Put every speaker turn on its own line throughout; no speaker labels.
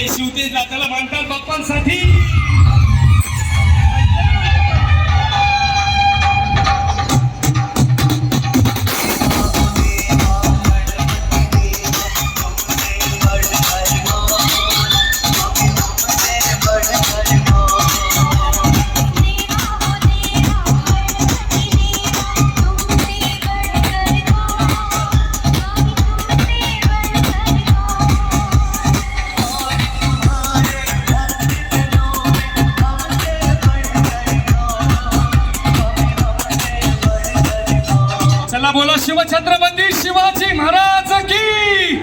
ते शिवतेज त्याला मानतात बाप्पांसाठी. बोला शिवछत्रपती शिवाजी महाराज की.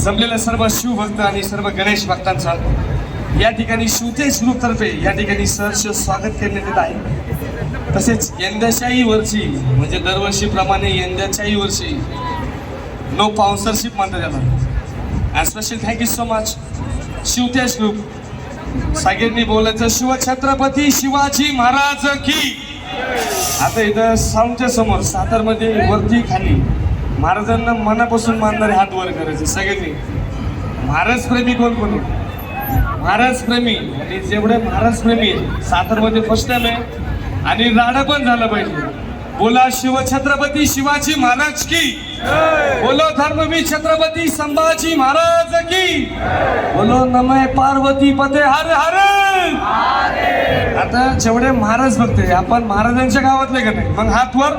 जमलेल्या सर्व शिवभक्त आणि सर्व गणेश भक्तांचा या ठिकाणी शिवतेज ग्रुप तर्फे या ठिकाणी सहर्ष स्वागत करण्यात येत आहे. तसेच यंदाच्याही वर्षी म्हणजे दरवर्षीप्रमाणे यंदाच्याही वर्षी नो स्पॉन्सरशिप म्हणतात त्याला. Special thank you so much Shivtej group. सगळ्यांनी बोलायचं शिवछत्रपती शिवाजी महाराज की. आता इथं साऊंडच्या समोर सातारमध्ये वरती खाली महाराजांना मनापासून मानणारे हात वर करायचे सगळ्यांनी. महाराज प्रेमी कोण कोण आहे? महाराज प्रेमी आणि जेवढे महाराज प्रेमी सातारमध्ये फर्स्ट टाइम आहे आणि राडा पण झालं पाहिजे. बोला शिवछत्रपती शिवाजी महाराज की. बोलो धर्मवीर छत्रपती संभाजी महाराज की. बोलो नमः पार्वती पते हर हर. आता जेवढे महाराज बघते आपण महाराजांच्या गावातले का नाही, मग हात वर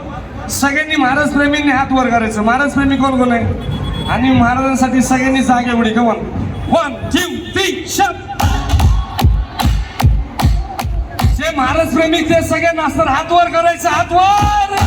सगळ्यांनी महाराज प्रेमींनी हात वर करायचं. महाराज प्रेमी कोण कोण आहे आणि महाराजांसाठी सगळ्यांनी जागे उडी. कमन 1 2 3 शट. जे महाराज प्रेमी ते सगळे नाचतात. हात वर करायचं. हात वर.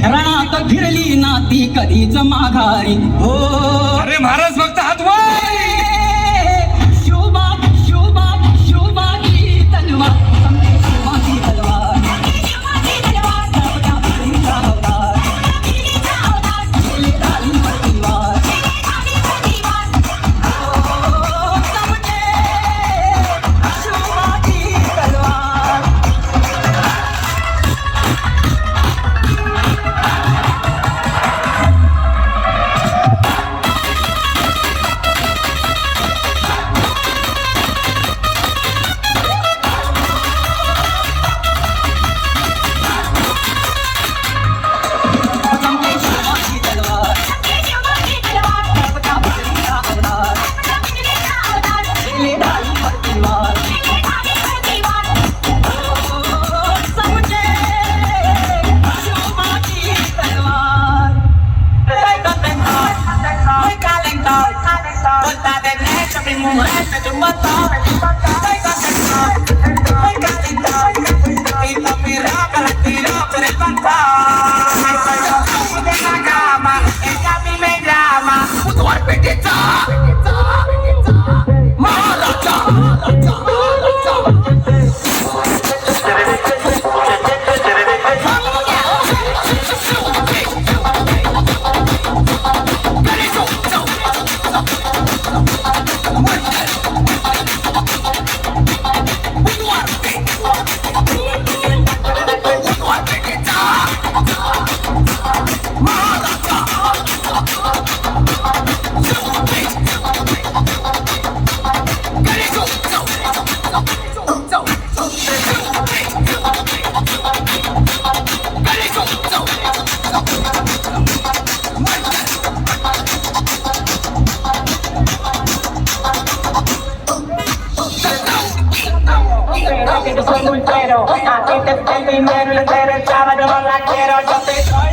रणात फिरली ना ती कधीच माघारी. हो
अरे महाराज भक्त हात वर.
शिवबाग शिवबाग शिवबागी तलवार शिवाजी तलवार.
Soy muy pero, a ti te tengo y me lo quiero, chaval, yo no la quiero, yo te soy